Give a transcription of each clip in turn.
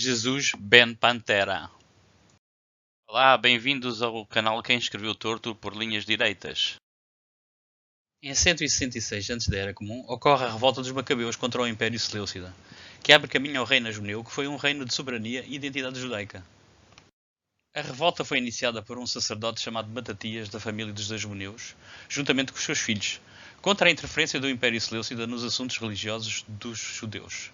Jesus Ben Pantera. Olá, bem-vindos ao canal Quem Escreveu Torto por Linhas Direitas. Em 166 a.C., ocorre a revolta dos Macabeus contra o Império Seleucida, que abre caminho ao reino Asmoneu, que foi um reino de soberania e identidade judaica. A revolta foi iniciada por um sacerdote chamado Matatias, da família dos Asmoneus, juntamente com os seus filhos, contra a interferência do Império Seleucida nos assuntos religiosos dos judeus.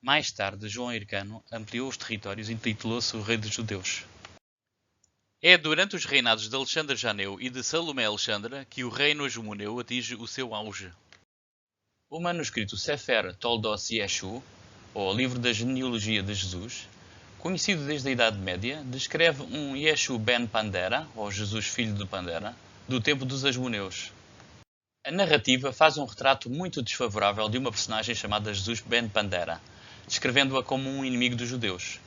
Mais tarde, João Hircano ampliou os territórios e intitulou-se o Rei dos Judeus. É durante os reinados de Alexandre Janeu e de Salomé Alexandra que o reino asmoneu atinge o seu auge. O manuscrito Sefer Toldos Yeshu, ou Livro da Genealogia de Jesus, conhecido desde a Idade Média, descreve um Yeshu ben Pandera, ou Jesus filho de Pandera, do tempo dos Asmoneus. A narrativa faz um retrato muito desfavorável de uma personagem chamada Jesus ben Pandera, descrevendo-a como um inimigo dos judeus.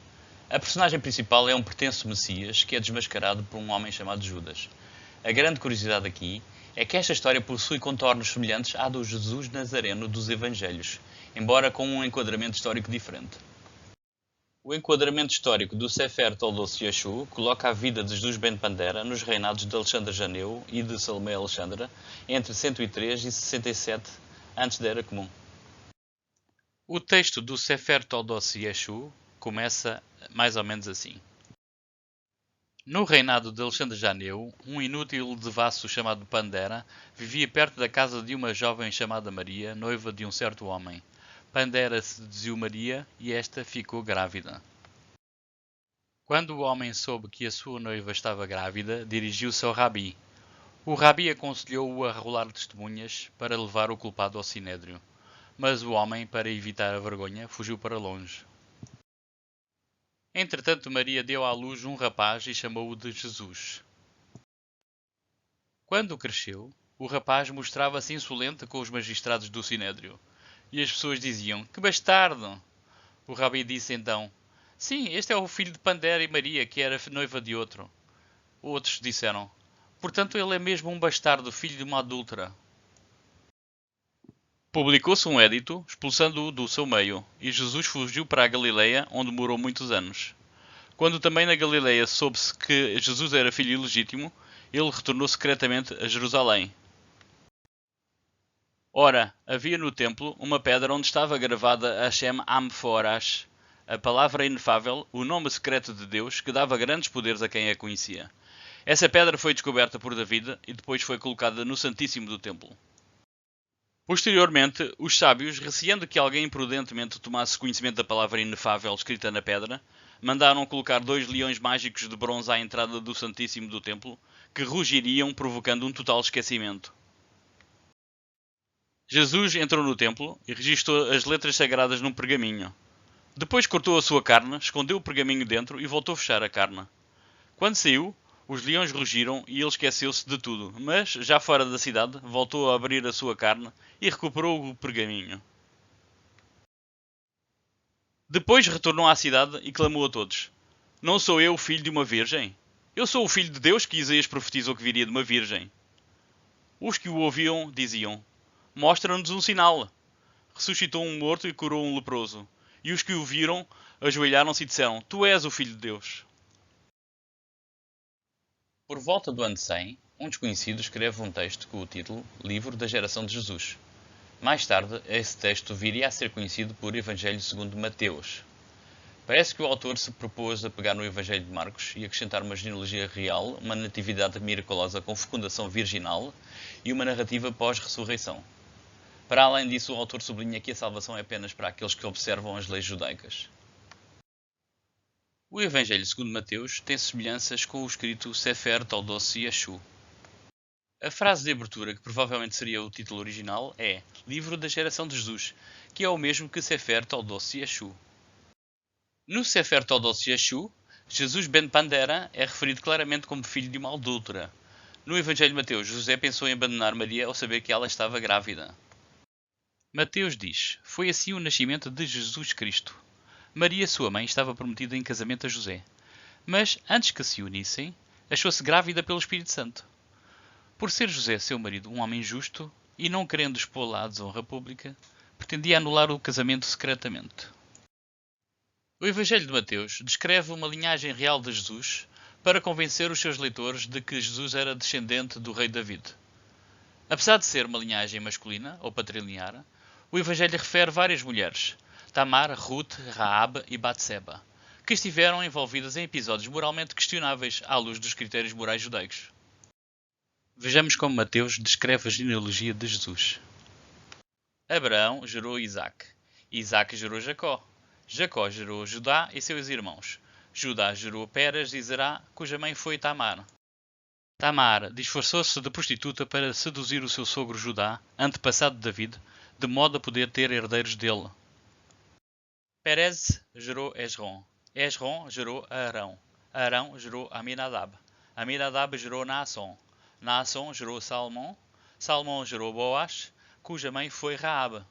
A personagem principal é um pretenso Messias que é desmascarado por um homem chamado Judas. A grande curiosidade aqui é que esta história possui contornos semelhantes à do Jesus Nazareno dos Evangelhos, embora com um enquadramento histórico diferente. O enquadramento histórico do Sefer Toldos Yeshu coloca a vida de Jesus ben Pandera nos reinados de Alexandre Janeu e de Salomé Alexandra entre 103 e 67 a.C. O texto do Sefer Toldos Yeshu começa mais ou menos assim. No reinado de Alexandre Janeu, um inútil devasso chamado Pandera vivia perto da casa de uma jovem chamada Maria, noiva de um certo homem. Pandera seduziu Maria e esta ficou grávida. Quando o homem soube que a sua noiva estava grávida, dirigiu-se ao Rabi. O Rabi aconselhou-o a rolar testemunhas para levar o culpado ao sinédrio. Mas o homem, para evitar a vergonha, fugiu para longe. Entretanto, Maria deu à luz um rapaz e chamou-o de Jesus. Quando cresceu, o rapaz mostrava-se insolente com os magistrados do sinédrio, e as pessoas diziam: "Que bastardo!" O Rabi disse então: "Sim, este é o filho de Pandera e Maria, que era noiva de outro." Outros disseram: "Portanto, ele é mesmo um bastardo, filho de uma adúltera." Publicou-se um édito, expulsando-o do seu meio, e Jesus fugiu para a Galileia, onde morou muitos anos. Quando também na Galileia soube-se que Jesus era filho ilegítimo, ele retornou secretamente a Jerusalém. Ora, havia no templo uma pedra onde estava gravada Hashem Am-Forash, a palavra inefável, o nome secreto de Deus, que dava grandes poderes a quem a conhecia. Essa pedra foi descoberta por David e depois foi colocada no Santíssimo do templo. Posteriormente, os sábios, receando que alguém imprudentemente tomasse conhecimento da palavra inefável escrita na pedra, mandaram colocar 2 leões mágicos de bronze à entrada do Santíssimo do templo, que rugiriam, provocando um total esquecimento. Jesus entrou no templo e registou as letras sagradas num pergaminho. Depois cortou a sua carne, escondeu o pergaminho dentro e voltou a fechar a carne. Quando saiu, os leões rugiram e ele esqueceu-se de tudo, mas, já fora da cidade, voltou a abrir a sua carne e recuperou o pergaminho. Depois retornou à cidade e clamou a todos: "Não sou eu o filho de uma virgem? Eu sou o filho de Deus que Isaías profetizou que viria de uma virgem." Os que o ouviam diziam: "Mostra-nos um sinal." Ressuscitou um morto e curou um leproso. E os que o viram ajoelharam-se e disseram: "Tu és o filho de Deus." Por volta do ano 100, um desconhecido escreve um texto com o título Livro da Geração de Jesus. Mais tarde, esse texto viria a ser conhecido por Evangelho segundo Mateus. Parece que o autor se propôs a pegar no Evangelho de Marcos e acrescentar uma genealogia real, uma natividade miraculosa com fecundação virginal e uma narrativa pós-ressurreição. Para além disso, o autor sublinha que a salvação é apenas para aqueles que observam as leis judaicas. O Evangelho segundo Mateus tem semelhanças com o escrito Sefer Toldos Yeshu. A frase de abertura, que provavelmente seria o título original, é Livro da Geração de Jesus, que é o mesmo que Sefer Toldos Yeshu. No Sefer Toldos Yeshu, Jesus ben Pandera é referido claramente como filho de uma adúltera. No Evangelho de Mateus, José pensou em abandonar Maria ao saber que ela estava grávida. Mateus diz: "Foi assim o nascimento de Jesus Cristo." Maria, sua mãe, estava prometida em casamento a José, mas antes que se unissem, achou-se grávida pelo Espírito Santo. Por ser José, seu marido, um homem justo e não querendo expô-la à desonra pública, pretendia anular o casamento secretamente. O Evangelho de Mateus descreve uma linhagem real de Jesus para convencer os seus leitores de que Jesus era descendente do rei David. Apesar de ser uma linhagem masculina, ou patrilinear, o Evangelho refere várias mulheres, Tamar, Ruth, Raab e Batseba, que estiveram envolvidas em episódios moralmente questionáveis à luz dos critérios morais judaicos. Vejamos como Mateus descreve a genealogia de Jesus. Abraão gerou Isaque, Isaque gerou Jacó, Jacó gerou Judá e seus irmãos, Judá gerou Peres e Zerá, cuja mãe foi Tamar. Tamar disfarçou-se de prostituta para seduzir o seu sogro Judá, antepassado de David, de modo a poder ter herdeiros dele. Perez gerou Esrom, Esrom gerou Arão, Arão gerou Aminadab, Aminadab gerou Naasson, Naasson gerou Salmão, Salmão gerou Boaz, cuja mãe foi Raabe.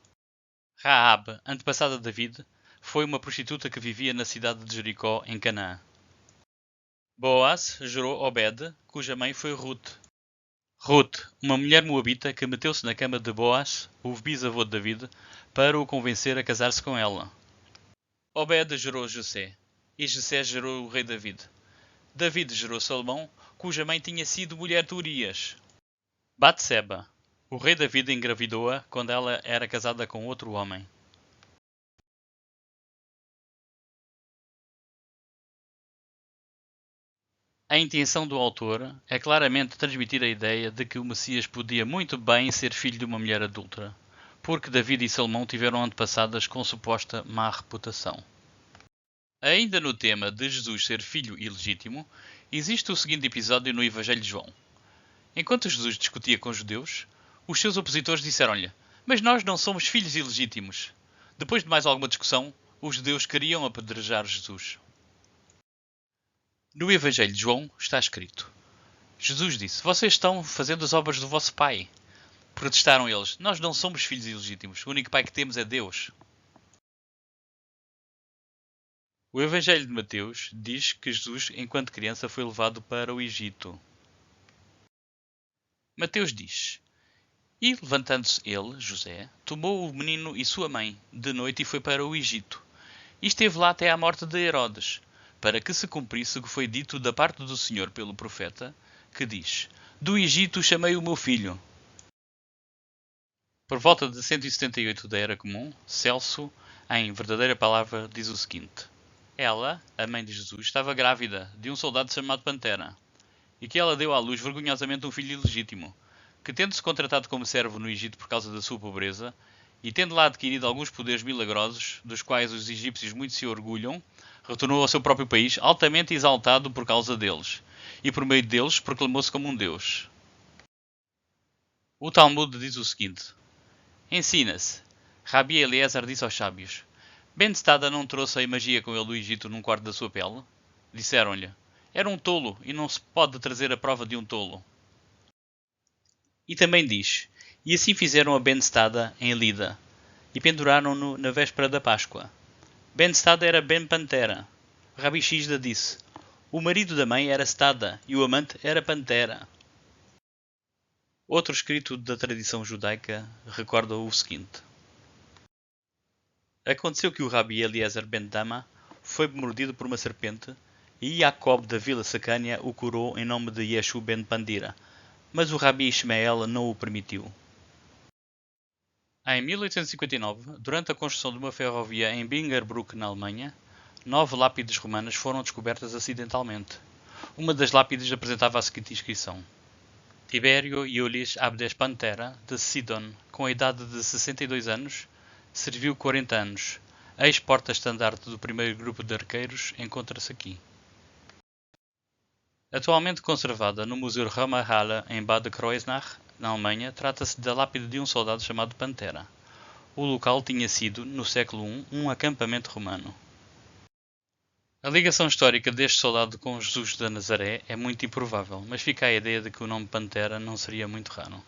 Raabe, antepassada de David, foi uma prostituta que vivia na cidade de Jericó, em Canaã. Boaz gerou Obed, cuja mãe foi Ruth. Ruth, uma mulher moabita que meteu-se na cama de Boaz, o bisavô de David, para o convencer a casar-se com ela. Obed gerou Jessé, e Jessé gerou o rei David. David gerou Salomão, cuja mãe tinha sido mulher de Urias. Batseba, o rei David engravidou-a quando ela era casada com outro homem. A intenção do autor é claramente transmitir a ideia de que o Messias podia muito bem ser filho de uma mulher adúltera, porque David e Salomão tiveram antepassadas com suposta má reputação. Ainda no tema de Jesus ser filho ilegítimo, existe o seguinte episódio no Evangelho de João. Enquanto Jesus discutia com os judeus, os seus opositores disseram-lhe: "Mas nós não somos filhos ilegítimos." Depois de mais alguma discussão, os judeus queriam apedrejar Jesus. No Evangelho de João está escrito: Jesus disse: "Vocês estão fazendo as obras do vosso pai." Protestaram eles: "Nós não somos filhos ilegítimos, o único pai que temos é Deus." O Evangelho de Mateus diz que Jesus, enquanto criança, foi levado para o Egito. Mateus diz: "E levantando-se ele, José, tomou o menino e sua mãe, de noite e foi para o Egito. E esteve lá até à morte de Herodes, para que se cumprisse o que foi dito da parte do Senhor pelo profeta, que diz: Do Egito chamei o meu filho." Por volta de 178 da Era Comum, Celso, em Verdadeira Palavra, diz o seguinte: Ela, a mãe de Jesus, estava grávida de um soldado chamado Pantera, e que ela deu à luz vergonhosamente um filho ilegítimo, que, tendo-se contratado como servo no Egito por causa da sua pobreza, e tendo lá adquirido alguns poderes milagrosos, dos quais os egípcios muito se orgulham, retornou ao seu próprio país, altamente exaltado por causa deles, e por meio deles proclamou-se como um deus. O Talmud diz o seguinte: Ensina-se. Rabi Eliezer disse aos sábios: Ben-Stada não trouxe a magia com ele do Egito num quarto da sua pele? Disseram-lhe: Era um tolo, e não se pode trazer a prova de um tolo. E também diz: E assim fizeram a Ben-Stada em Lida, e penduraram-no na véspera da Páscoa. Ben-Stada era Ben-Pantera. Rabi Xisda disse: O marido da mãe era Stada, e o amante era Pantera. Outro escrito da tradição judaica recorda o seguinte: Aconteceu que o Rabi Eliezer ben Dama foi mordido por uma serpente, e Jacob da vila Sacânia o curou em nome de Yeshu ben Pandira, mas o Rabi Ishmael não o permitiu. Em 1859, durante a construção de uma ferrovia em Bingerbruck, na Alemanha, 9 lápides romanas foram descobertas acidentalmente. Uma das lápides apresentava a seguinte inscrição: Tiberio Iulius Abdes Pantera, de Sidon, com a idade de 62 anos, serviu 40 anos. Ex-porta-estandarte do primeiro grupo de arqueiros encontra-se aqui. Atualmente conservada no Museu Rammerhalle em Bad Kreuznach, na Alemanha, trata-se da lápide de um soldado chamado Pantera. O local tinha sido, no século I, um acampamento romano. A ligação histórica deste soldado com Jesus de Nazaré é muito improvável, mas fica a ideia de que o nome Pantera não seria muito raro.